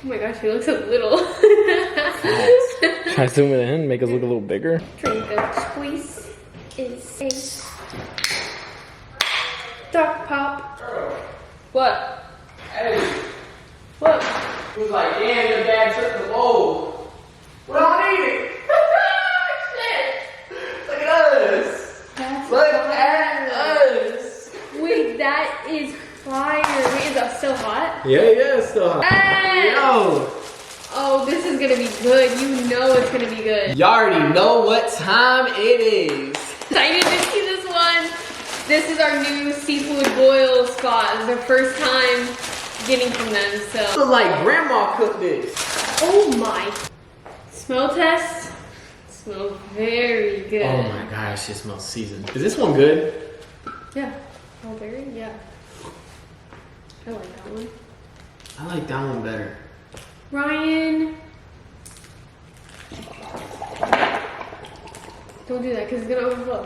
Oh my gosh, he looks so little. Can I zoom it in, make us look a little bigger? Drink of choice is a Dark Pop. What? Hey. What? He was like, damn, your dad took the bowl. We don't need it. Shit. Look at us. Look at us. Wait, that is fire. Wait, is that still hot? Yeah, it's still hot. Hey! Yo. Oh, this is gonna be good. You know it's gonna be good. Y'all already know what time it is. Excited to see this one. This is our new seafood boil spot. It's our first time getting from them, so. Look like grandma cooked this. Oh my. Smell test. Smells very good. Oh my gosh, it smells seasoned. Is this one good? Yeah. Strawberry? Yeah. I like that one. I like that one better. Ryan. Don't do that because it's gonna overflow.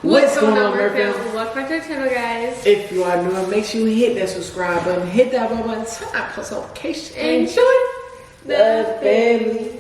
What's going on, Murphy? Welcome back to our channel, guys. If you are new, make sure you hit that subscribe button, hit that bell button, turn on post notifications, And join the family.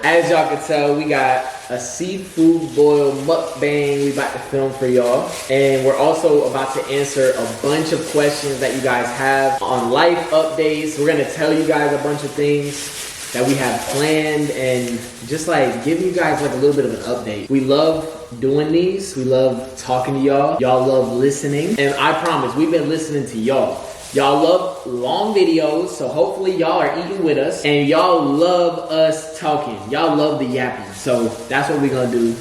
As y'all can tell, we got a seafood boil mukbang we about to film for y'all. And we're also about to answer a bunch of questions that you guys have on life updates. We're gonna tell you guys a bunch of things that we have planned and just like giving you guys like a little bit of an update. We love doing these. We love talking to y'all. Y'all love listening. And I promise, we've been listening to y'all. Y'all love long videos, so hopefully y'all are eating with us. And y'all love us talking. Y'all love the yapping. So that's what we're gonna do.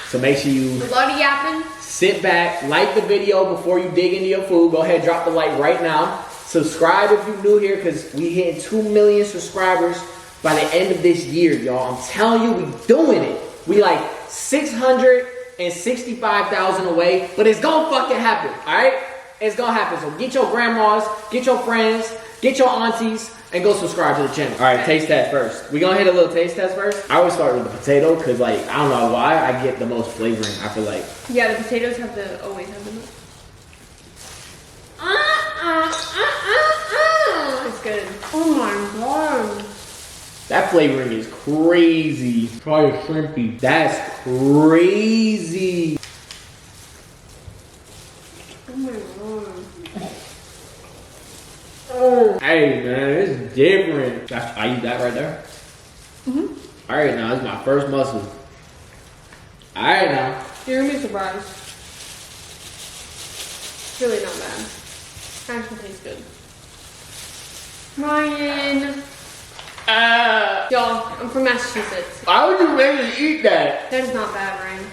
So make sure you A lot of yapping. sit back, like the video before you dig into your food. Go ahead, drop the like right now. Subscribe if you're new here, because we hit 2 million subscribers by the end of this year, y'all. I'm telling you, we doing it. We like 665,000 away, but it's gonna fucking happen, all right? It's gonna happen. So get your grandmas, get your friends, get your aunties, and go subscribe to the channel. All right, taste test first. We gonna hit a little taste test first. I always start with the potato because, like, I don't know why, I get the most flavoring, I feel like. Yeah, the potatoes have to always have the most. It's good. Oh my god. That flavoring is crazy. Probably shrimpy. That's crazy. Oh my god. Oh. Hey man, it's different. I eat that right there. All right, now it's my first muscle. All right now. You're gonna be surprised. It's really not bad. Actually tastes good. Ryan. Y'all, I'm from Massachusetts. Why would you make me eat that? That is not bad, Ryan.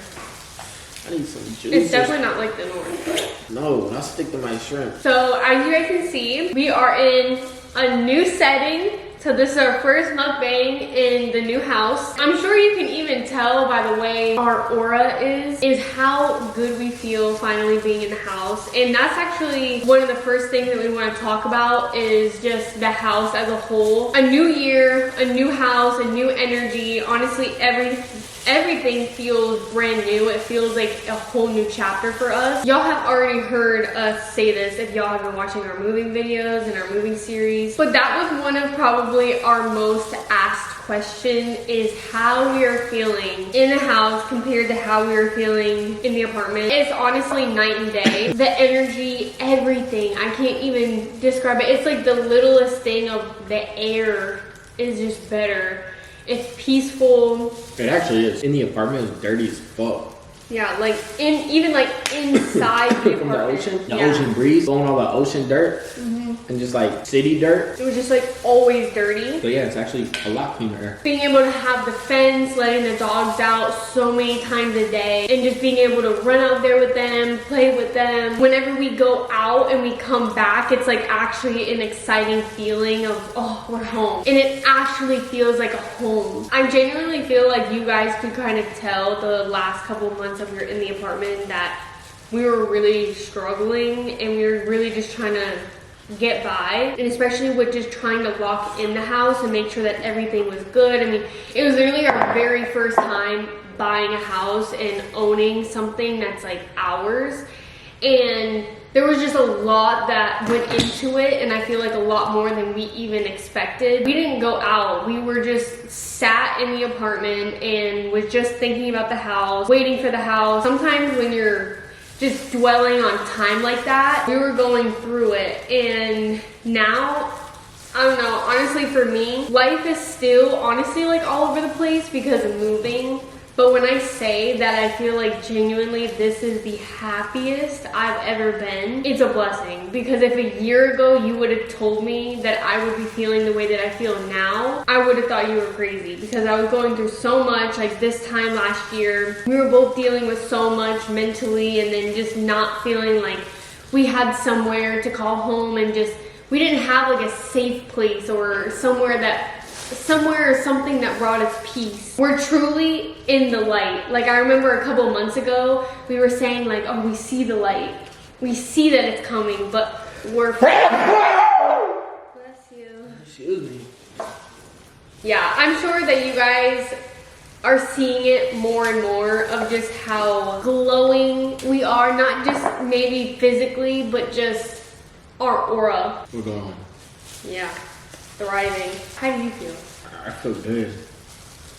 I need some juice. It's definitely not like the north. No, I'll stick to my shrimp. So, as you guys can see, we are in a new setting. So this is our first mukbang in the new house. I'm sure you can even tell by the way our aura is how good we feel finally being in the house. And that's actually one of the first things that we want to talk about is just the house as a whole. A new year, a new house, a new energy. Honestly, everything feels brand new. It feels like a whole new chapter for us. Y'all have already heard us say this if y'all have been watching our moving videos and our moving series. But that was one of probably our most asked question is how we are feeling in the house compared to how we were feeling in the apartment. It's honestly night and day. The energy, everything. I can't even describe it. It's like the littlest thing of the air is just better. It's peaceful. It actually is. In the apartment, it's dirty as fuck. Yeah, like even like inside the From apartment. the ocean breeze, blowing all the ocean dirt, and just like city dirt. It was just like always dirty. But yeah, it's actually a lot cleaner air. Being able to have the fence, letting the dogs out so many times a day, and just being able to run out there with them, play with them. Whenever we go out and we come back, it's like actually an exciting feeling of, oh, we're home. And it actually feels like a home. I genuinely feel like you guys could kind of tell the last couple of months that we were in the apartment that we were really struggling and we were really just trying to get by, and especially with just trying to walk in the house and make sure that everything was good. I mean, it was literally our very first time buying a house and owning something that's like ours, and there was just a lot that went into it, and I feel like a lot more than we even expected. We didn't go out. We were just sat in the apartment and was just thinking about the house, waiting for the house. Sometimes when you're just dwelling on time like that, we were going through it. And now, I don't know, honestly for me, life is still honestly like all over the place because of moving. But when I say that I feel like genuinely this is the happiest I've ever been, it's a blessing. Because if a year ago you would have told me that I would be feeling the way that I feel now, I would have thought you were crazy. Because I was going through so much, like this time last year, we were both dealing with so much mentally, and then just not feeling like we had somewhere to call home, and just, we didn't have like a safe place or somewhere or something that brought us peace. We're truly in the light. Like I remember a couple months ago, we were saying like, oh, we see the light. We see that it's coming, but we're bless you. Excuse me. Yeah, I'm sure that you guys are seeing it more and more of just how glowing we are, not just maybe physically, but just our aura. We're going. Yeah. Thriving. How do you feel? I feel good.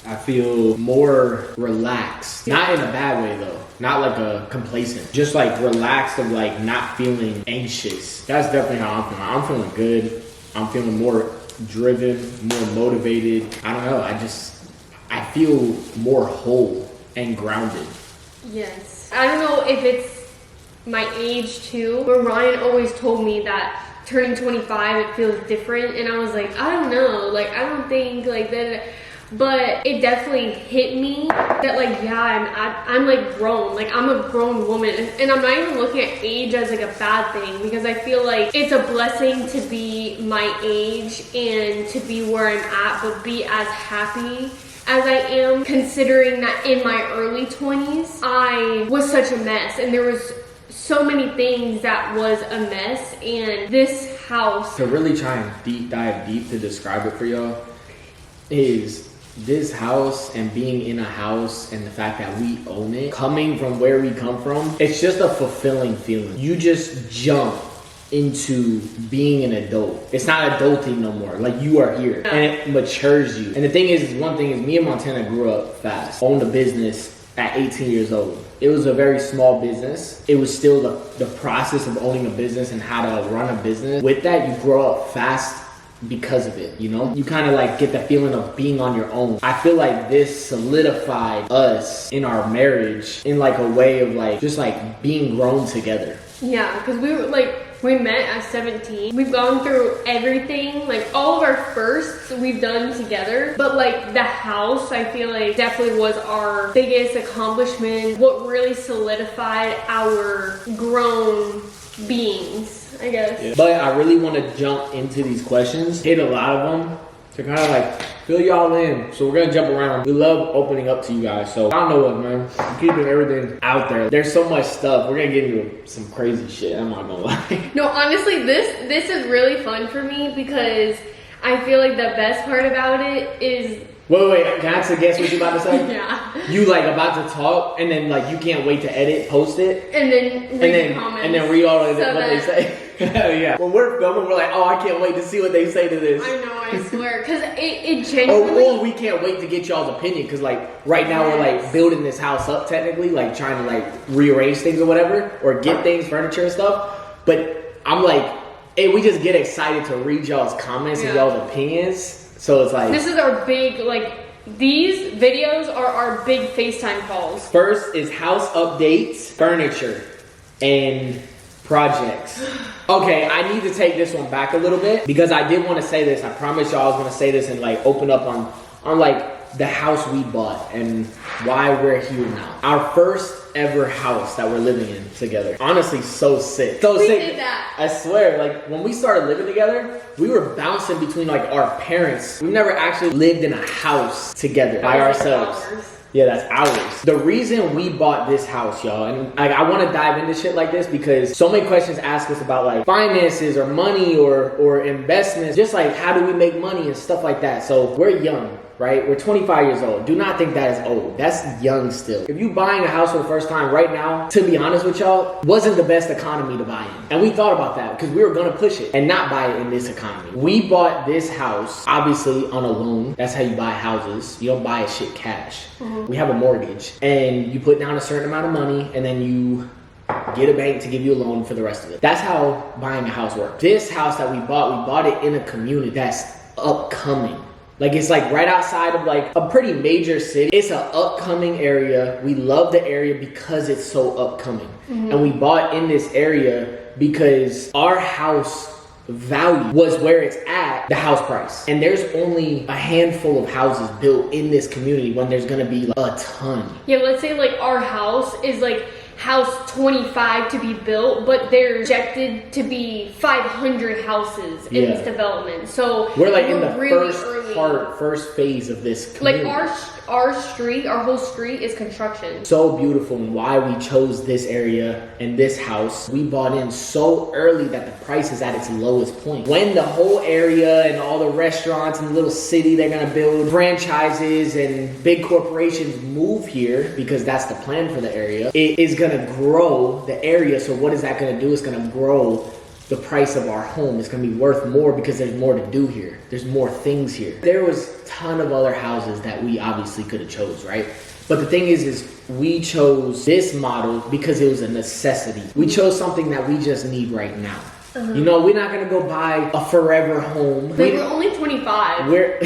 I feel more relaxed. Not in a bad way though. Not like a complacent. Just like relaxed of like not feeling anxious. That's definitely how I'm feeling. I'm feeling good. I'm feeling more driven, more motivated. I don't know. I feel more whole and grounded. Yes. I don't know if it's my age too, but Ryan always told me that turning 25 it feels different, and I was like, I don't know, like I don't think like that, but it definitely hit me that like, yeah, I'm like grown, like I'm a grown woman, and I'm not even looking at age as like a bad thing, because I feel like it's a blessing to be my age and to be where I'm at, but be as happy as I am, considering that in my early 20s I was such a mess, and there was so many things that was a mess, and this house, to really try and dive deep to describe it for y'all, is this house and being in a house and the fact that we own it, coming from where we come from, it's just a fulfilling feeling. You just jump into being an adult. It's not adulting no more. Like you are here, and it matures you. And the thing is one thing is, me and Montana grew up fast, owned a business at 18 years old. It was a very small business. It was still the process of owning a business and how to run a business. With that, you grow up fast because of it, you know? You kind of like get the feeling of being on your own. I feel like this solidified us in our marriage in like a way of like, just like being grown together. Yeah, because we met at 17. We've gone through everything, like all of our firsts we've done together. But like the house, I feel like definitely was our biggest accomplishment. What really solidified our grown beings, I guess. Yeah. But I really want to jump into these questions, hit a lot of them to kind of like fill y'all in. So we're gonna jump around. We love opening up to you guys. So I don't know what, man. I'm keeping everything out there. There's so much stuff. We're gonna get into some crazy shit. I'm not gonna lie. No, honestly, this is really fun for me, because I feel like the best part about it is. Wait. Can I actually guess what you're about to say? Yeah. You like about to talk, and then like you can't wait to edit, post it, and then read the comments, and then read all of what they say. Yeah. When we're filming, we're like, oh, I can't wait to see what they say to this. I know, I swear, because it genuinely. Or we can't wait to get y'all's opinion, because like right now we're like building this house up technically, like trying to like rearrange things or whatever, or get things, furniture and stuff. But I'm like, hey, we just get excited to read y'all's comments and y'all's opinions. So it's like, this is our big, like, these videos are our big FaceTime calls. First is house updates, furniture, and projects. Okay, I need to take this one back a little bit, because I did want to say this. I promised y'all I was going to say this and like open up on like the house we bought and why we're here now. Our first ever house that we're living in together. Honestly, so sick. So we sick. Did that. I swear, like when we started living together, we were bouncing between like our parents. We've never actually lived in a house together by ourselves. Yeah, that's ours. The reason we bought this house, y'all, and like, I want to dive into shit like this because so many questions ask us about like finances or money or investments, just like how do we make money and stuff like that. So we're young. right? We're 25 years old. Do not think that is old. That's young still. If you buying a house for the first time right now, to be honest with y'all, wasn't the best economy to buy in. And we thought about that because we were gonna push it and not buy it in this economy. We bought this house, obviously on a loan. That's how you buy houses. You don't buy a shit cash. We have a mortgage and you put down a certain amount of money and then you get a bank to give you a loan for the rest of it. That's how buying a house works. This house that we bought it in a community that's upcoming. Like it's like right outside of like a pretty major city. It's an upcoming area. We love the area because it's so upcoming. And we bought in this area because our house value was where it's at, the house price. And there's only a handful of houses built in this community when there's gonna be like a ton. Yeah, let's say like our house is like house 25 to be built, but they're projected to be 500 houses in this development. So we're like in the really first phase of this community. Like our street, our whole street is construction. So beautiful, and why we chose this area and this house. We bought in so early that the price is at its lowest point. When the whole area and all the restaurants and the little city they're gonna build, franchises and big corporations move here, because that's the plan for the area, it is gonna grow the area. So what is that gonna do? It's gonna grow the price of our home. Is gonna be worth more because there's more to do here. There's more things here. There was a ton of other houses that we obviously could have chose, right? But the thing is we chose this model because it was a necessity. We chose something that we just need right now. You know, we're not gonna go buy a forever home. Like we're only 25. We're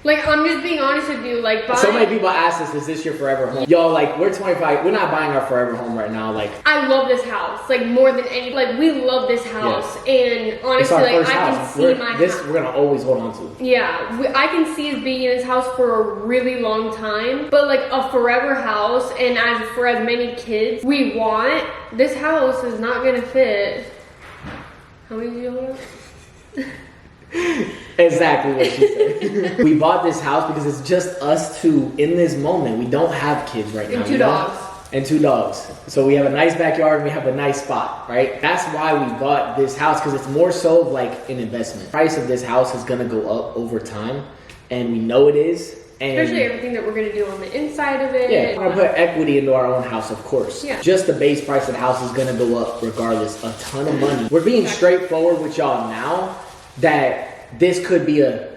like, I'm just being honest with you. Like, so many people ask us, is this your forever home? Y'all, like, we're 25. We're not buying our forever home right now. Like, I love this house, like, more than any. Like, we love this house, and honestly, like, I can see my house. We're gonna always hold on to. Yeah, I can see us being in this house for a really long time. But like a forever house, and for as many kids we want, this house is not gonna fit. How many do you hold up? Exactly what she said. We bought this house because it's just us two in this moment. We don't have kids right now. And two dogs. And 2 dogs. So we have a nice backyard and we have a nice spot, right? That's why we bought this house, because it's more so like an investment. The price of this house is gonna go up over time, and we know it is. And especially everything that we're gonna do on the inside of it. Yeah, we're gonna put equity into our own house, of course. Yeah. Just the base price of the house is gonna go up regardless, a ton of money. We're being straightforward with y'all now that this could be a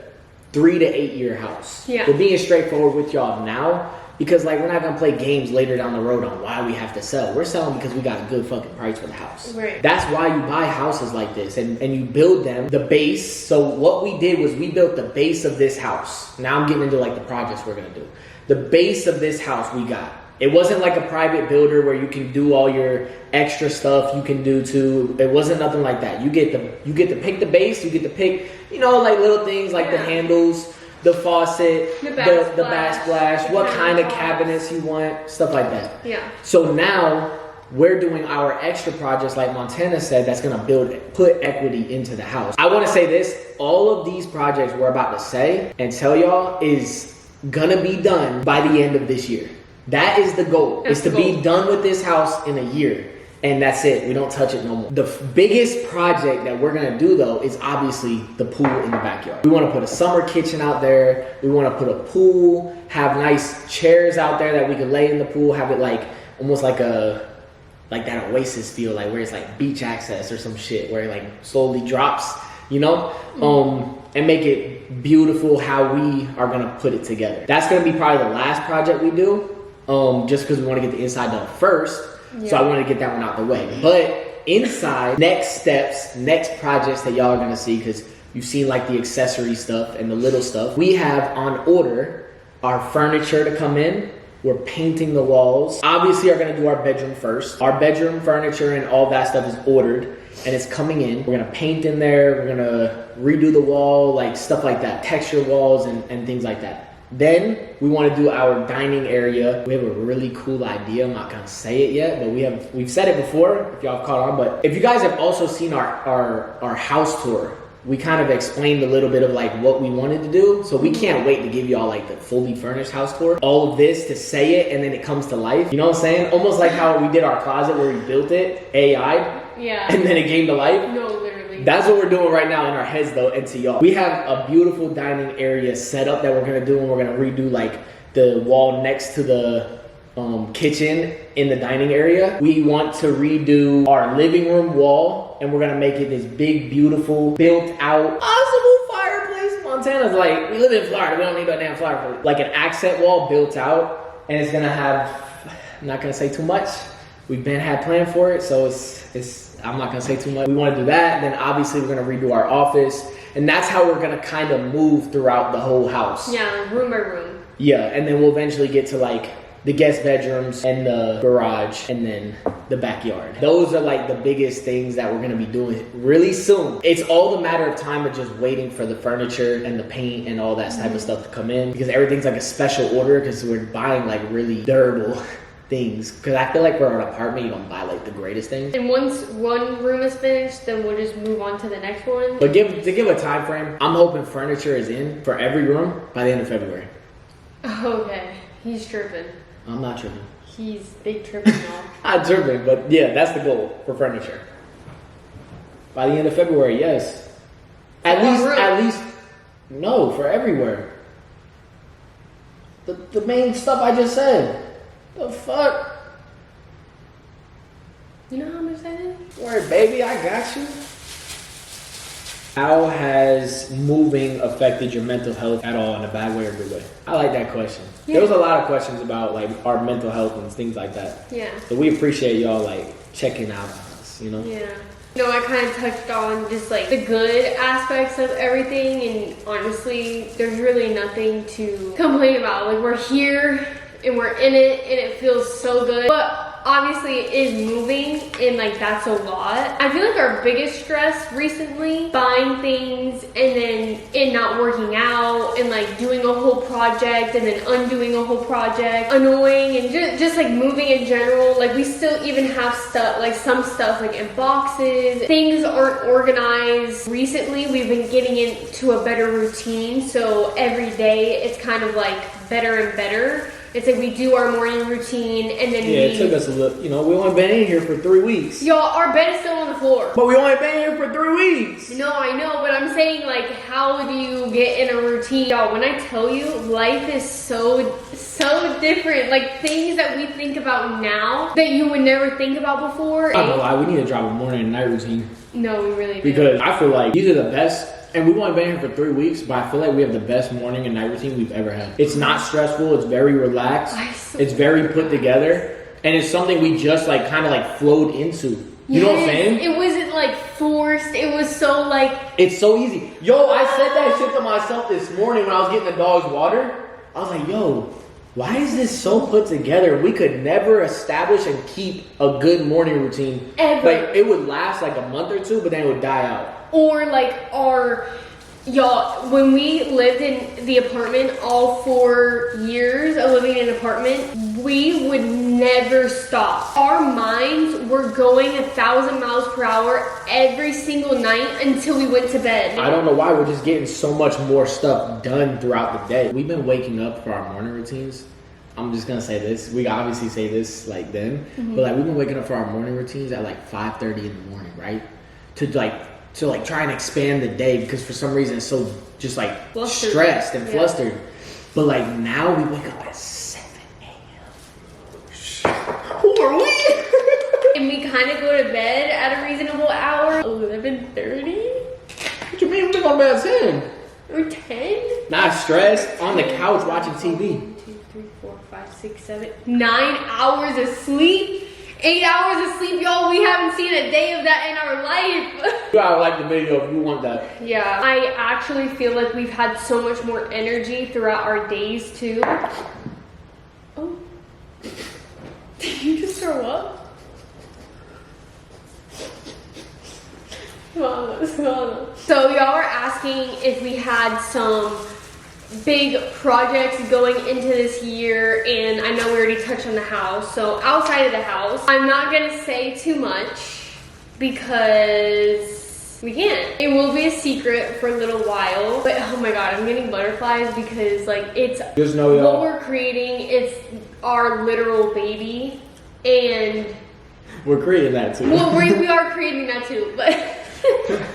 3 to 8 year house. Yeah. We're being straightforward with y'all now, because like we're not gonna play games later down the road on why we have to sell. We're selling because we got a good fucking price for the house. Right. That's why you buy houses like this, and you build them, the base. So what we did was we built the base of this house. Now I'm getting into like the projects we're gonna do. The base of this house we got. It wasn't like a private builder where you can do all your extra stuff you can do too. It wasn't nothing like that. You get to pick the base, you get to pick, you know, like little things like the handles, the faucet, the backsplash, what kind of cabinets you want, stuff like that. Yeah. So now we're doing our extra projects like Montana said, that's gonna put equity into the house. I wanna say this, all of these projects we're about to say and tell y'all is gonna be done by the end of this year. That is the goal, is to be done with this house in a year. And that's it. We don't touch it no more. The biggest project that we're gonna do though is obviously the pool in the backyard. We wanna put a summer kitchen out there. We wanna put a pool, have nice chairs out there that we can lay in the pool, have it like almost like that Oasis feel, like where it's like beach access or some shit, where it like slowly drops, you know? And make it beautiful how we are gonna put it together. That's gonna be probably the last project we do. Just because we want to get the inside done first. Yeah. So I want to get that one out the way. But inside, next steps, next projects that y'all are going to see, because you've seen like the accessory stuff and the little stuff. We have on order our furniture to come in. We're painting the walls. Obviously, are going to do our bedroom first. Our bedroom furniture and all that stuff is ordered and it's coming in. We're going to paint in there. We're going to redo the wall, like stuff like that, texture walls and things like that. Then we want to do our dining area. We have a really cool idea. I'm not gonna say it yet, but we've said it before if y'all have caught on. But if you guys have also seen our house tour, we kind of explained a little bit of like what we wanted to do. So we can't wait to give y'all like the fully furnished house tour. All of this to say it and then it comes to life. You know what I'm saying? Almost like how we did our closet where we built it, AI. Yeah. And then it came to life. No, literally. That's what we're doing right now in our heads though, and to y'all. We have a beautiful dining area set up that we're gonna do, and we're gonna redo like the wall next to the kitchen in the dining area. We want to redo our living room wall, and we're gonna make it this big, beautiful, built out, possible fireplace. Montana's like, we live in Florida, we don't need a damn fireplace. Like an accent wall built out, and it's gonna have, I'm not gonna say too much. We've had planned for it, so I'm not gonna say too much. We wanna do that, and then obviously we're gonna redo our office, and that's how we're gonna kind of move throughout the whole house. Yeah, room by room. Yeah, and then we'll eventually get to like the guest bedrooms and the garage and then the backyard. Those are like the biggest things that we're gonna be doing really soon. It's all the matter of time of just waiting for the furniture and the paint and all that type of stuff to come in, because everything's like a special order because we're buying like really durable things. Because I feel like for an apartment, you don't buy like the greatest things. And once one room is finished, then we'll just move on to the next one. But to give a time frame, I'm hoping furniture is in for every room by the end of February. Okay, he's tripping. I'm not tripping. He's big tripping now. I'm tripping, but yeah, that's the goal for furniture. By the end of February, yes. At least, no, for everywhere. The main stuff I just said. The fuck? You know how much that is? Don't worry, baby, I got you. How has moving affected your mental health at all in a bad way or good way? I like that question. Yeah. There was a lot of questions about like our mental health and things like that. Yeah. So we appreciate y'all like checking out on us, you know? Yeah. No, I kind of touched on just like the good aspects of everything, and honestly, there's really nothing to complain about. Like, we're here and we're in it and it feels so good. But obviously it is moving, and like that's a lot. I feel like our biggest stress recently, buying things and then it not working out, and like doing a whole project and then undoing a whole project, annoying, and just like moving in general. Like, we still even have stuff, like some stuff like in boxes. Things aren't organized. Recently we've been getting into a better routine, so every day it's kind of like better and better. It's like we do our morning routine, and then it took us a little, you know, we only been in here for 3 weeks. Y'all, our bed is still on the floor. But we only been here for 3 weeks. No, I know, but I'm saying, like, how do you get in a routine? Y'all, when I tell you, life is so different. Like, things that we think about now that you would never think about before. I'm not gonna lie, we need to drop a morning and night routine. No, we really do. Because I feel like these are the best. And we've only been here for 3 weeks, but I feel like we have the best morning and night routine we've ever had. It's not stressful. It's very relaxed. It's very put together. And it's something we just like kind of like flowed into. You know what I'm saying? It wasn't like forced. It was so like... It's so easy. Yo, I said that shit to myself this morning when I was getting the dog's water. I was like, yo, why is this so put together? We could never establish and keep a good morning routine. Ever. Like, it would last like a month or two, but then it would die out. Or like y'all, when we lived in the apartment all 4 years of living in an apartment, we would never stop. Our minds were going 1,000 miles per hour every single night until we went to bed. I don't know why, we're just getting so much more stuff done throughout the day. We've been waking up for our morning routines. I'm just gonna say this. We obviously say this like then, but like we've been waking up for our morning routines at like 5:30 in the morning, right? To try and expand the day, because for some reason it's so just like stressed and flustered. But like now we wake up at 7 a.m. Who are we? And we kind of go to bed at a reasonable hour. 11:30? What you mean we go to bed at 10? Or 10? Not stressed, on the couch watching TV. 1, 2, 3, 4, 5, 6, 7, 9 hours of sleep. 8 hours of sleep, y'all. We haven't seen a day of that in our life. You gotta like the video if you want that. Yeah, I actually feel like we've had so much more energy throughout our days too. Oh, did you just throw up? Come on. So y'all are asking if we had some big projects going into this year, and I know we already touched on the house. So outside of the house, I'm not gonna say too much because we can't. It will be a secret for a little while, but oh my god, I'm getting butterflies because like it's just know, y'all, what we're creating. It's our literal baby, and we're creating that too. Well, we are creating that too, but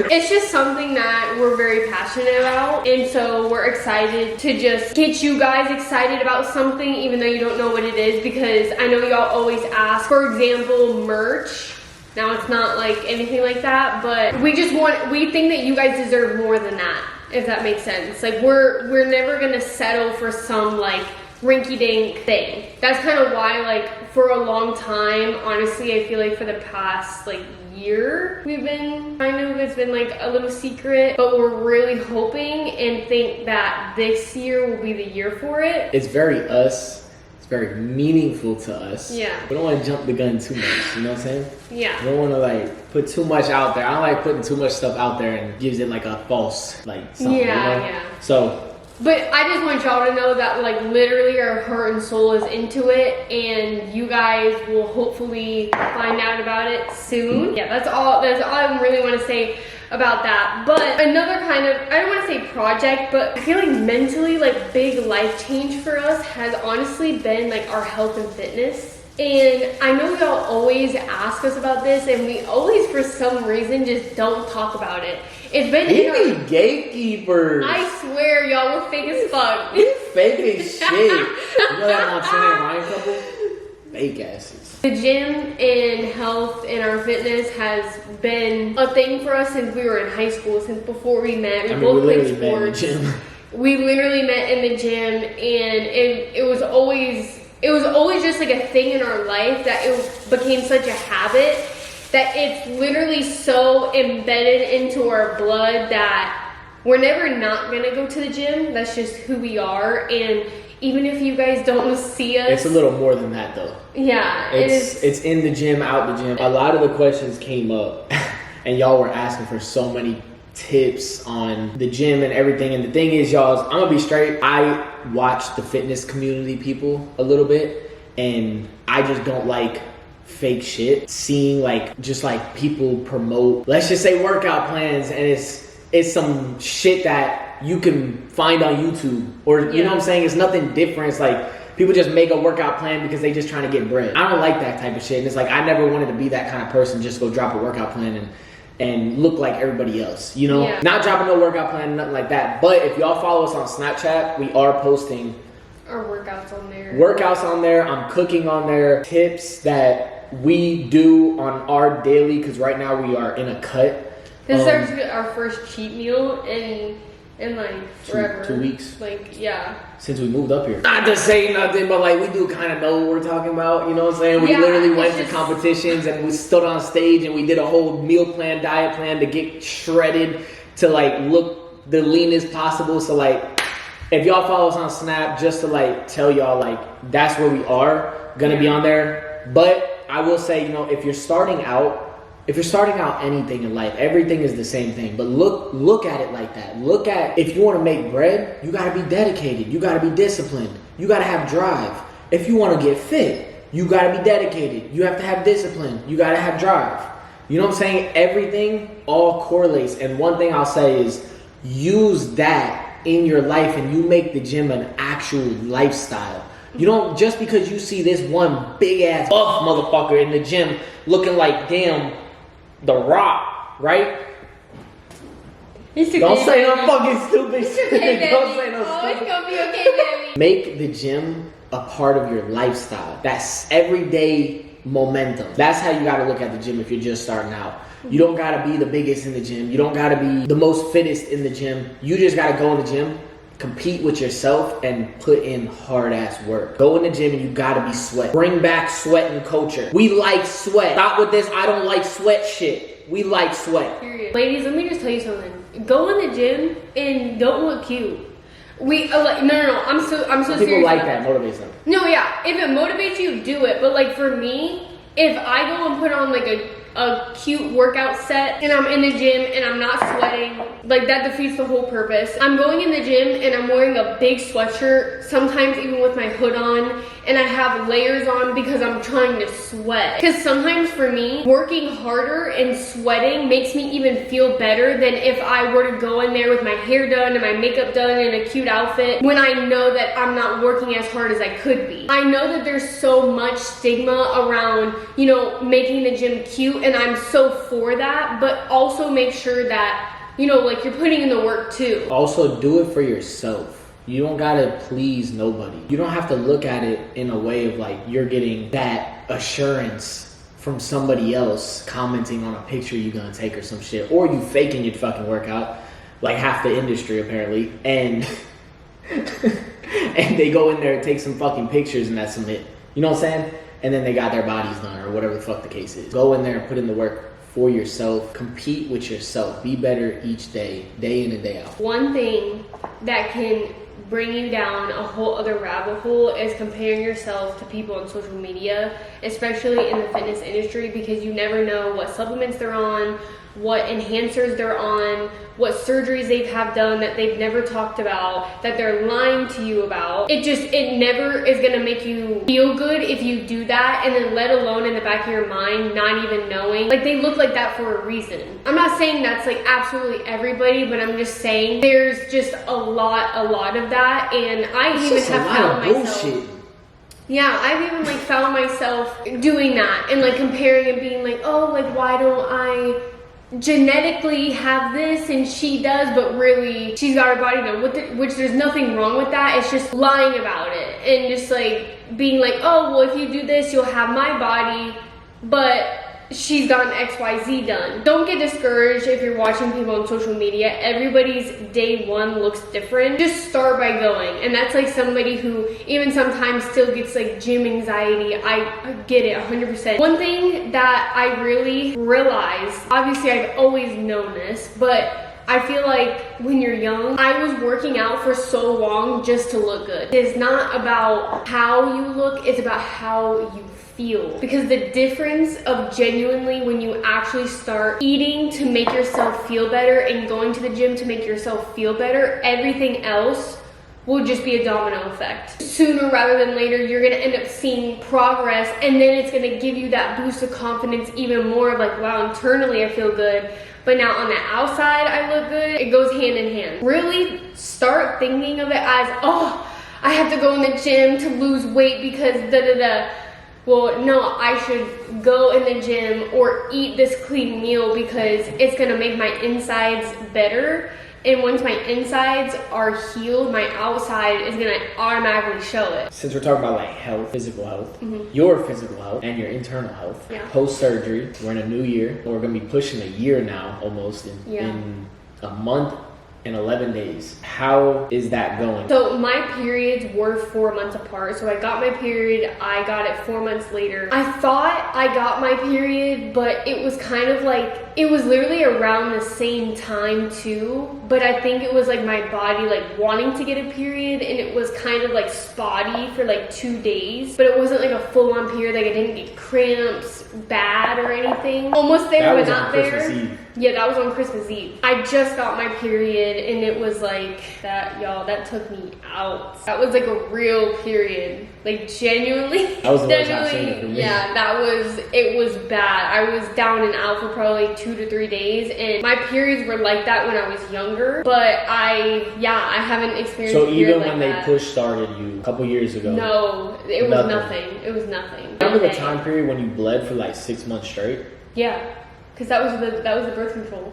It's just something that we're very passionate about, and so we're excited to just get you guys excited about something even though you don't know what it is, because I know y'all always ask, for example, merch. Now it's not like anything like that, but we think that you guys deserve more than that, if that makes sense. Like we're never gonna settle for some like rinky-dink thing. That's kind of why, like, for a long time, honestly, I feel like for the past like year, we've been it's been like a little secret, but we're really hoping and think that this year will be the year for it. It's very us. It's very meaningful to us. Yeah. We don't want to jump the gun too much, you know what I'm saying? Yeah. We don't want to like put too much out there. I don't like putting too much stuff out there and gives it like a false like something, yeah, you know? Yeah. So. But I just want y'all to know that like literally our heart and soul is into it, and you guys will hopefully find out about it soon. Yeah, that's all I really want to say about that. But another kind of, I don't want to say project, but I feel like mentally like big life change for us has honestly been like our health and fitness. And I know y'all always ask us about this, and we always for some reason just don't talk about it. It's been We gatekeepers. I swear, y'all, we're fake as fuck. We fake as shit. You know that Montana and Ryan couple? Fake asses. The gym and health and our fitness has been a thing for us since we were in high school, since before we met. We both played sports. We literally met in the gym, and it was always just like a thing in our life that it became such a habit that it's literally so embedded into our blood that we're never not gonna go to the gym. That's just who we are. And even if you guys don't see us, it's a little more than that though. Yeah, it's in the gym, out the gym. A lot of the questions came up and y'all were asking for so many tips on the gym and everything. And the thing is, y'all, I'm gonna be straight, I watch the fitness community people a little bit, and I just don't like fake shit. Seeing like just like people promote, let's just say, workout plans, and it's some shit that you can find on YouTube, or you know what I'm saying, it's nothing different. It's like people just make a workout plan because they just trying to get bread. I don't like that type of shit, and it's like I never wanted to be that kind of person, just go drop a workout plan and look like everybody else, you know? Not dropping no workout plan, nothing like that. But if y'all follow us on Snapchat, we are posting our workouts on there. I'm cooking on there, tips that we do on our daily, because right now we are in a cut. This is our first cheat meal in like forever. 2 weeks. Like, yeah. Since we moved up here. Not to say nothing, but like we do kind of know what we're talking about, you know what I'm saying? We literally went to competitions and we stood on stage and we did a whole meal plan, diet plan to get shredded, to like look the leanest possible. So like, if y'all follow us on Snap, just to like tell y'all like that's where we are gonna be on there. But I will say, you know, if you're starting out anything in life, everything is the same thing. But look at it like that. Look at, if you want to make bread, you got to be dedicated. You got to be disciplined. You got to have drive. If you want to get fit, you got to be dedicated. You have to have discipline. You got to have drive. You know what I'm saying? Everything all correlates. And one thing I'll say is use that in your life, and you make the gym an actual lifestyle. You don't, just because you see this one big ass buff motherfucker in the gym looking like damn The Rock, right? Don't say no fucking stupid shit. Don't say no stupid. It's gonna be okay, baby. Make the gym a part of your lifestyle. That's everyday momentum. That's how you gotta look at the gym if you're just starting out. You don't gotta be the biggest in the gym. You don't gotta be the most fittest in the gym. You just gotta go in the gym, compete with yourself, and put in hard ass work. Go in the gym and you gotta be sweat. Bring back sweating culture. We like sweat. Stop with this I don't like sweat shit. We like sweat. Period. Ladies, let me just tell you something. Go in the gym and don't look cute. No. I'm so serious. People like that, motivates them. No, yeah. If it motivates you, do it. But like for me, if I go and put on like a cute workout set and I'm in the gym and I'm not sweating, like that defeats the whole purpose. I'm going in the gym and I'm wearing a big sweatshirt, sometimes even with my hood on, and I have layers on because I'm trying to sweat. Because sometimes for me, working harder and sweating makes me even feel better than if I were to go in there with my hair done and my makeup done and a cute outfit when I know that I'm not working as hard as I could be. I know that there's so much stigma around, you know, making the gym cute and I'm so for that, but also make sure that, you know, like you're putting in the work too. Also, do it for yourself. You don't gotta please nobody. You don't have to look at it in a way of like you're getting that assurance from somebody else commenting on a picture you're gonna take or some shit, or you faking your fucking workout like half the industry apparently, and and they go in there and take some fucking pictures and that's some it. You know what I'm saying? And then they got their bodies done or whatever the fuck the case is. Go in there and put in the work for yourself. Compete with yourself. Be better each day, day in and day out. One thing that can bring you down a whole other rabbit hole is comparing yourself to people on social media, especially in the fitness industry, because you never know what supplements they're on, what enhancers they're on, what surgeries they've have done that they've never talked about, that they're lying to you about. It never is gonna make you feel good if you do that, and then let alone in the back of your mind, not even knowing. Like, they look like that for a reason. I'm not saying that's like absolutely everybody, but I'm just saying there's just a lot of that, and I even have found myself. Yeah, I've even like found myself doing that and like comparing and being like, oh, like why don't I genetically have this and she does, but really she's got her body done, which there's nothing wrong with that. It's just lying about it and just like being like, oh, well, if you do this, you'll have my body, but she's gotten XYZ done. Don't get discouraged if you're watching people on social media. Everybody's day one looks different. Just start by going. And that's like somebody who even sometimes still gets like gym anxiety. I get it 100%. One thing that I really realized, obviously I've always known this, but I feel like when you're young, I was working out for so long just to look good. It's not about how you look, it's about how you feel. Because the difference of genuinely when you actually start eating to make yourself feel better and going to the gym to make yourself feel better, everything else will just be a domino effect. Sooner rather than later, you're gonna end up seeing progress, and then it's gonna give you that boost of confidence even more of like, wow, internally I feel good, but now on the outside I look good. It goes hand in hand. Really start thinking of it as, oh, I have to go in the gym to lose weight because da-da-da. Well, no, I should go in the gym or eat this clean meal because it's gonna make my insides better. And once my insides are healed, my outside is gonna automatically show it. Since we're talking about like health, physical health, your physical health and your internal health, post-surgery, we're in a new year. We're gonna be pushing a year now, almost, in a month and 11 days. How is that going? So my periods were 4 months apart. So I got my period, I got it 4 months later. I thought I got my period, but it was kind of like, it was literally around the same time too. But I think it was like my body like wanting to get a period, and it was kind of like spotty for like 2 days. But it wasn't like a full-on period, like I didn't get cramps bad or anything. Almost there, but not there. Christmas Eve. Yeah, that was on Christmas Eve. I just got my period, and it was like that, y'all, that took me out. That was like a real period. Like genuinely. That was the worst I've seen it for me. Yeah, it was bad. I was down and out for probably 2 to 3 days, and my periods were like that when I was younger, but I haven't experienced so even like when that. they started you a couple years ago? No, it was nothing. It was nothing. Remember the time period when you bled for like 6 months straight? Yeah, because that was the birth control.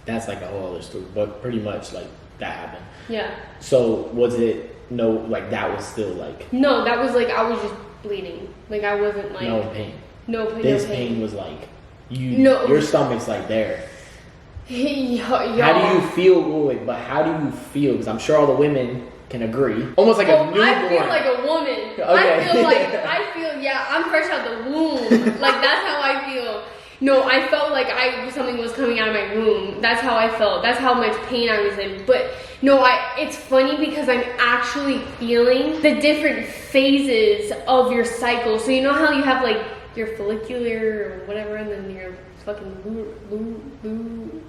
That's like a whole other story, but pretty much like that happened. Yeah. So was it, that was still like... No, that was like, I was just bleeding. Like I wasn't like... No pain. No pain. This pain was like, your stomach's like there. How do you feel? Wait, but how do you feel? Because I'm sure all the women can agree. Almost like a newborn. I feel like a woman. Okay. I feel, yeah, I'm fresh out the womb. Like that's how I feel. No, I felt like something was coming out of my womb. That's how I felt. That's how much pain I was in. But no, it's funny because I'm actually feeling the different phases of your cycle. So you know how you have like your follicular or whatever, and then your fucking whatever.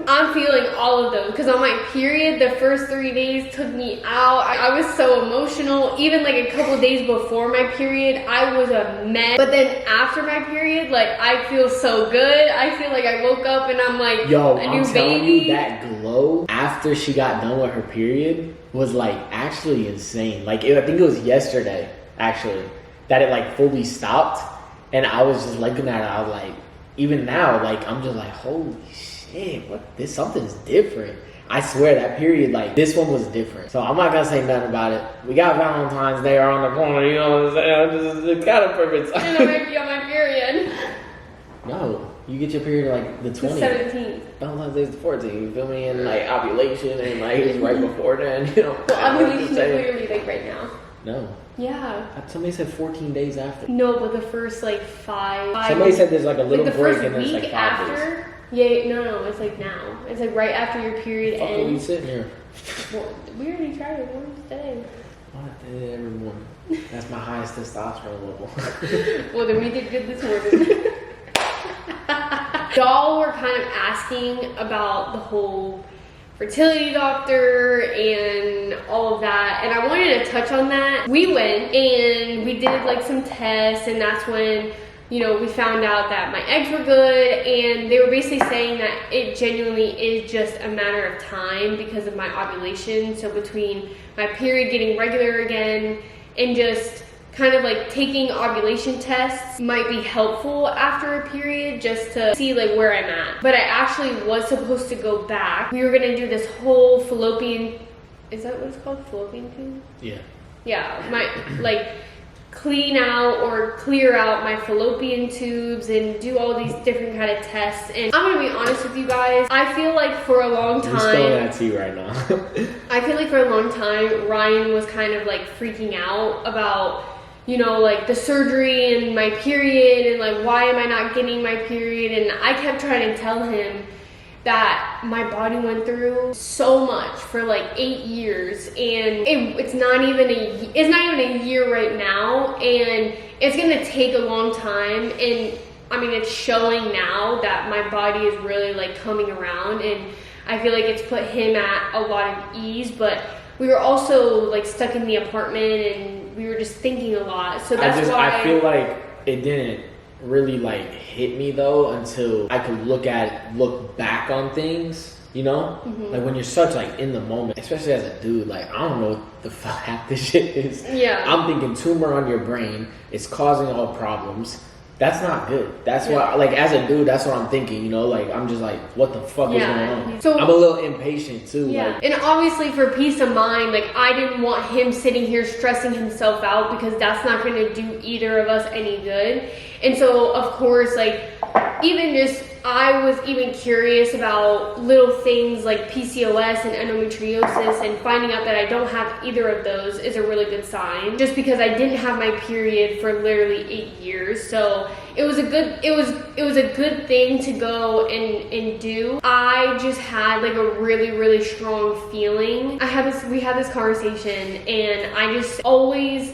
I'm feeling all of those because on my period, the first 3 days took me out. I was so emotional. Even like a couple days before my period, I was a mess. But then after my period, like I feel so good. I feel like I woke up and I'm like a new telling baby. You, that glow after she got done with her period was like actually insane. Like I think it was yesterday actually that it like fully stopped. And I was just looking at it, I was like, even now, like, I'm just like, holy shit, something's different. I swear that period, like, this one was different. So I'm not gonna say nothing about it. We got Valentine's Day around the corner, you know what I'm saying? It's kind of perfect. And I might be on my period. No, you get your period like the 20th. The 17th. Valentine's Day is the 14th, you feel me? And like ovulation and like it's right before then, you know. Well, ovulation is literally like right now. No. Yeah. Somebody said 14 days after. No, but the first like five. Somebody said there's like a little like the break first and there's like 5 after, days. Yeah, no, it's like now. It's like right after your period Fuck, ends. are we sitting here? Well, we already tried it once today. I did it every morning. That's my highest testosterone level. Well, then we did good this morning. Y'all were kind of asking about the whole fertility doctor and all of that, and I wanted to touch on that. We went and we did like some tests, and that's when, you know, we found out that my eggs were good, and they were basically saying that it genuinely is just a matter of time because of my ovulation. So between my period getting regular again and just kind of like taking ovulation tests might be helpful after a period just to see like where I'm at. But I actually was supposed to go back. We were gonna do this whole fallopian, is that what it's called? Fallopian tube? Yeah. Yeah, my like clean out or clear out my fallopian tubes and do all these different kind of tests. And I'm gonna be honest with you guys, I feel like for a long time, I'm spilling that tea right now. I feel like for a long time Ryan was kind of like freaking out about, you know, like the surgery and my period and like why am I not getting my period. And I kept trying to tell him that my body went through so much for like 8 years, and it's not even a year right now, and it's gonna take a long time. And I mean, it's showing now that my body is really like coming around, and I feel like it's put him at a lot of ease. But we were also like stuck in the apartment and we were just thinking a lot, so that's why I feel like it didn't really like hit me though until I could look back on things, you know? Like when you're such like in the moment, especially as a dude, like I don't know what the fuck half this shit is. Yeah. I'm thinking tumor on your brain, it's causing all problems. That's not good. That's why, like, as a dude, that's what I'm thinking, you know? Like, I'm just like, what the fuck is going on? So, I'm a little impatient, too. Yeah, like, and obviously for peace of mind, like, I didn't want him sitting here stressing himself out because that's not going to do either of us any good. And so, of course, like, even just, I was even curious about little things like PCOS and endometriosis, and finding out that I don't have either of those is a really good sign, just because I didn't have my period for literally 8 years. So it was a good thing to go and do. I just had like a really strong feeling. We had this conversation, and I just always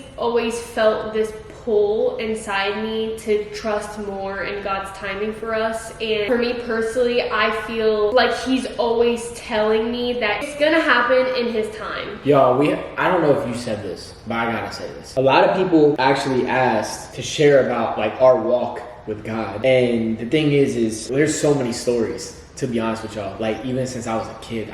felt this pull inside me to trust more in God's timing for us. And for me personally, I feel like he's always telling me that it's gonna happen in his time. Y'all, I don't know if you said this, but I gotta say this. A lot of people actually asked to share about like our walk with God. And the thing is there's so many stories, to be honest with y'all. Like even since I was a kid,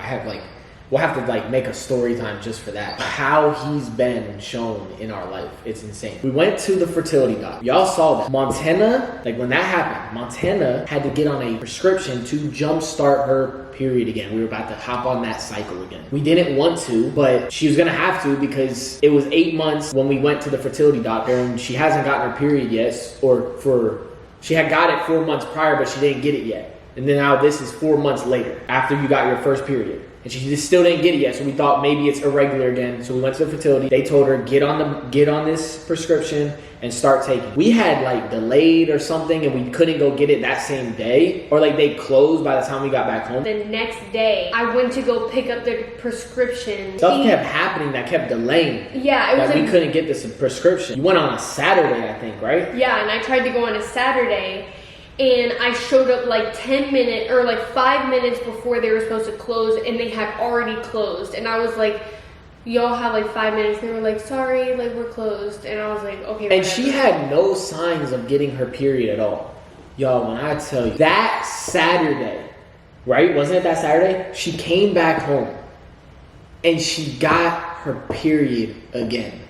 we'll have to like make a story time just for that. How he's been shown in our life. It's insane. We went to the fertility doc. Y'all saw that. Montana, like when that happened, Montana had to get on a prescription to jumpstart her period again. We were about to hop on that cycle again. We didn't want to, but she was gonna have to because it was 8 months when we went to the fertility doctor, and she hasn't gotten her period yet, she had got it 4 months prior, but she didn't get it yet. And then now this is 4 months later, after you got your first period. And she just still didn't get it yet, so we thought maybe it's irregular again. So we went to the fertility. They told her, get on this prescription and start taking. We had like delayed or something, and we couldn't go get it that same day, or like they closed by the time we got back home. The next day, I went to go pick up the prescription. Stuff kept happening that kept delaying. Yeah, it was like we couldn't get this prescription. You went on a Saturday, I think, right? Yeah, and I tried to go on a Saturday. And I showed up like 10 minutes or like 5 minutes before they were supposed to close, and they had already closed. And I was like, y'all have like 5 minutes. They were like, sorry, like we're closed. And I was like, okay. And she had no signs of getting her period at all. Y'all, when I tell you, that Saturday, right? Wasn't it that Saturday? She came back home and she got her period again.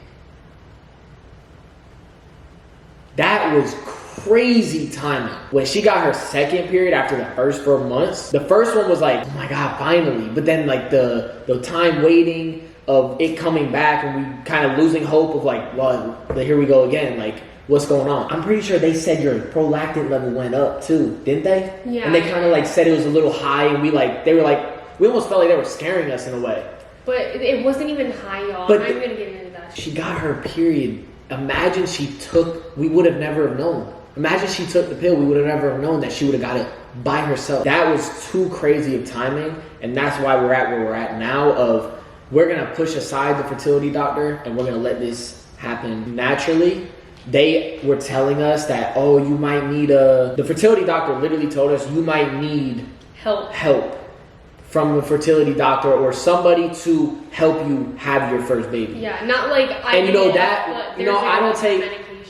That was crazy timing. When she got her second period after the first 4 months, the first one was like, oh my God, finally. But then like the time waiting of it coming back and we kind of losing hope of like, well, here we go again. Like, what's going on? I'm pretty sure they said your prolactin level went up too, didn't they? Yeah. And they kind of like said it was a little high, and we almost felt like they were scaring us in a way. But it wasn't even high, y'all. But I'm not even gonna get into that. She got her period. Imagine we would have never have known. Imagine she took the pill, we would have never have known that she would have got it by herself. That was too crazy of timing, and that's why we're at where we're at now of we're gonna push aside the fertility doctor and we're gonna let this happen naturally. They were telling us that, oh, you might need the fertility doctor literally told us you might need help from a fertility doctor or somebody to help you have your first baby. Yeah, not like and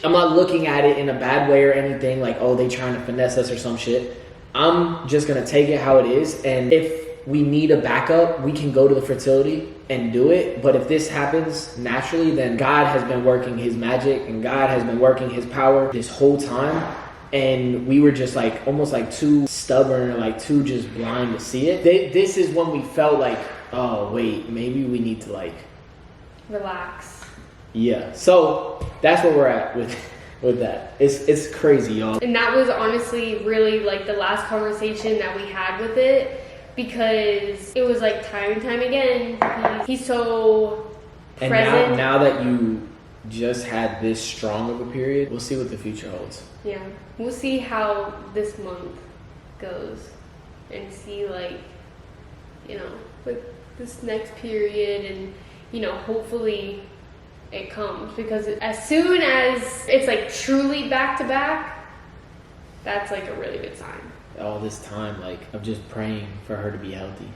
I'm not looking at it in a bad way or anything like, oh, they trying to finesse us or some shit. I'm just gonna take it how it is, and if we need a backup, we can go to the fertility and do it. But if this happens naturally, then God has been working his magic and God has been working his power this whole time. And we were just like, almost like too stubborn or like too just blind to see it. This is when we felt like, oh wait, maybe we need to like relax. Yeah, so that's where we're at with that. It's crazy, y'all. And that was honestly really like the last conversation that we had with it, because it was like time and time again, he's so present. And now that you just had this strong of a period, we'll see what the future holds. Yeah, we'll see how this month goes and see like, you know, like this next period, and you know, hopefully it comes, because as soon as it's like truly back to back, that's like a really good sign. All this time, like, I'm just praying for her to be healthy.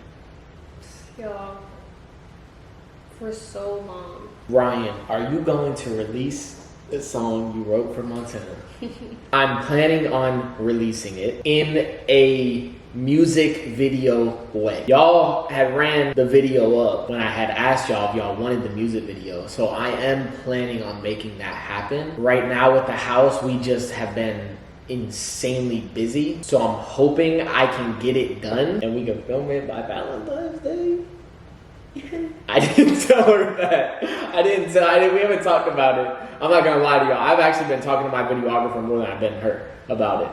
Y'all, for so long. Ryan, are you going to release the song you wrote for Montana? I'm planning on releasing it in a music video way. Y'all had ran the video up when I had asked y'all if y'all wanted the music video. So I am planning on making that happen. Right now with the house, we just have been insanely busy. So I'm hoping I can get it done and we can film it by Valentine's Day. I didn't tell her that. We haven't talked about it. I'm not gonna lie to y'all. I've actually been talking to my videographer more than I've been her about it.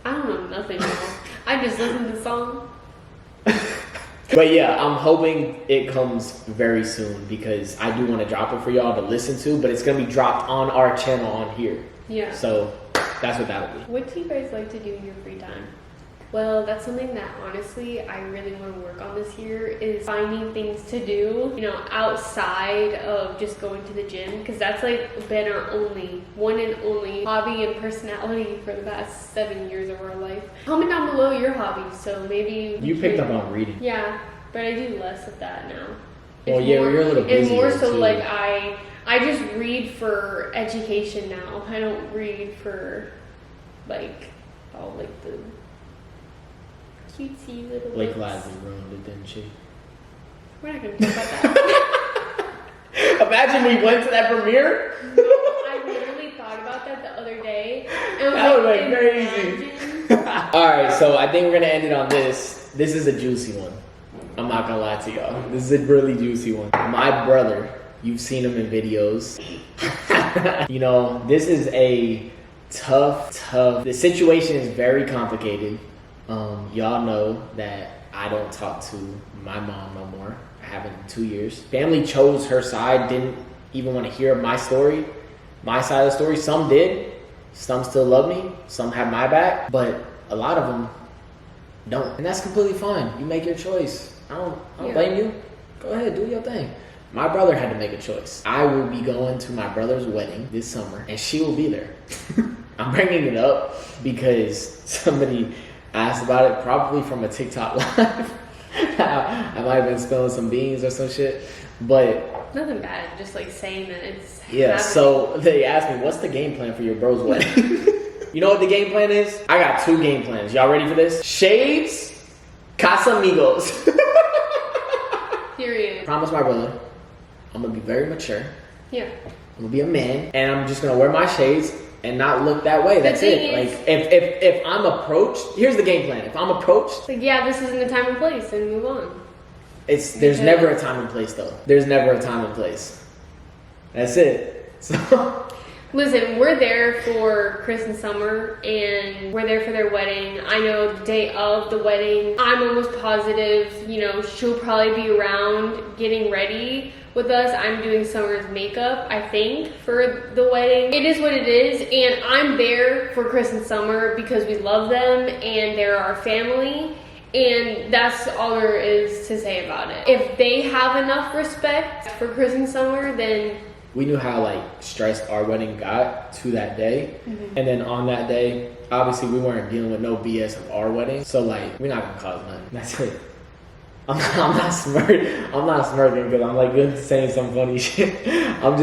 I don't know nothing, y'all. I just listened to the song. But yeah, I'm hoping it comes very soon, because I do want to drop it for y'all to listen to, but it's gonna be dropped on our channel on here. Yeah. So that's what that would be. What do you guys like to do in your free time? Well, that's something that honestly I really want to work on this year, is finding things to do, you know, outside of just going to the gym, because that's like been our one and only hobby and personality for the past 7 years of our life. Comment down below your hobbies, so maybe you picked up on reading. Yeah, but I do less of that now. Well, yeah, you're a little busy. And more so, like I just read for education now. I don't read for like all like the cutesy little Blake books. Lively ruined it, didn't she? We're not gonna talk about that. Imagine we went to that premiere. No, I literally thought about that the other day. And I was that would be crazy. Alright, so I think we're gonna end it on this. This is a juicy one. I'm not gonna lie to y'all. This is a really juicy one. My brother, you've seen him in videos. You know, this is a tough. The situation is very complicated. Y'all know that I don't talk to my mom no more. I haven't in 2 years. Family chose her side, didn't even want to hear my story, my side of the story. Some did. Some still love me. Some have my back. But a lot of them don't. And that's completely fine. You make your choice. I don't blame you. Go ahead, do your thing. My brother had to make a choice. I will be going to my brother's wedding this summer, and she will be there. I'm bringing it up because somebody asked about it, probably from a TikTok live. I might have been spilling some beans or some shit, but nothing bad, just like saying that it's yeah. So they asked me, what's the game plan for your bro's wedding? You know what the game plan is? I got 2 game plans. Y'all ready for this? Shades, Casamigos. Period. Promise my brother, I'm gonna be very mature. Yeah. I'm gonna be a man, and I'm just gonna wear my shades. and not look that way. That's it. Is, like if I'm approached, here's the game plan. If I'm approached, like, yeah, this isn't the time and place, and move on. There's never a time and place though. There's never a time and place. That's it. So listen, we're there for Chris and Summer, and we're there for their wedding. I know the day of the wedding, I'm almost positive, you know, she'll probably be around getting ready with us. I'm doing Summer's makeup, I think, for the wedding. It is what it is, and I'm there for Chris and Summer because we love them and they're our family. And that's all there is to say about it. If they have enough respect for Chris and Summer, then we knew how like stressed our wedding got to that day. And then on that day, obviously we weren't dealing with no BS of our wedding. So like, we're not gonna cause nothing. That's it. I'm not smirking because I'm like good saying some funny shit. I'm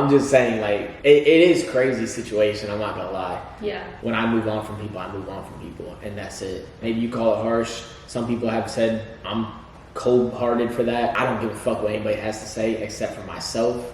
just saying like, it is crazy situation, I'm not gonna lie. yeah. When I move on from people, I move on from people, and that's it. Maybe you call it harsh. Some people have said I'm cold-hearted for that. I don't give a fuck what anybody has to say except for myself,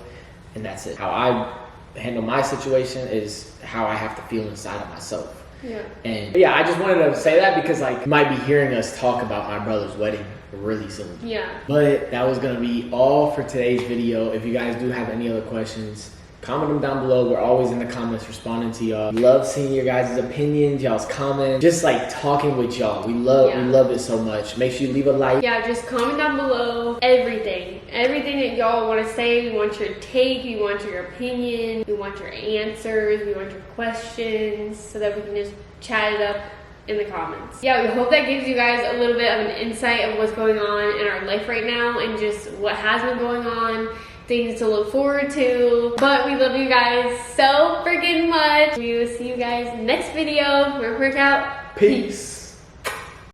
and that's it. How I handle my situation is how I have to feel inside of myself. Yeah. And yeah, I just wanted to say that because like you might be hearing us talk about my brother's wedding really soon. Yeah. But that was gonna be all for today's video. If you guys do have any other questions, comment them down below. We're always in the comments responding to y'all. We love seeing your guys' opinions, y'all's comments, just like talking with y'all. We love it so much. Make sure you leave a like. Yeah, just comment down below everything that y'all want to say. We want your take, we want your opinion, we want your answers, we want your questions, so that we can just chat it up in the comments. Yeah, we hope that gives you guys a little bit of an insight of what's going on in our life right now and just what has been going on, things to look forward to. But we love you guys so freaking much. We will see you guys next video. We're out. Peace.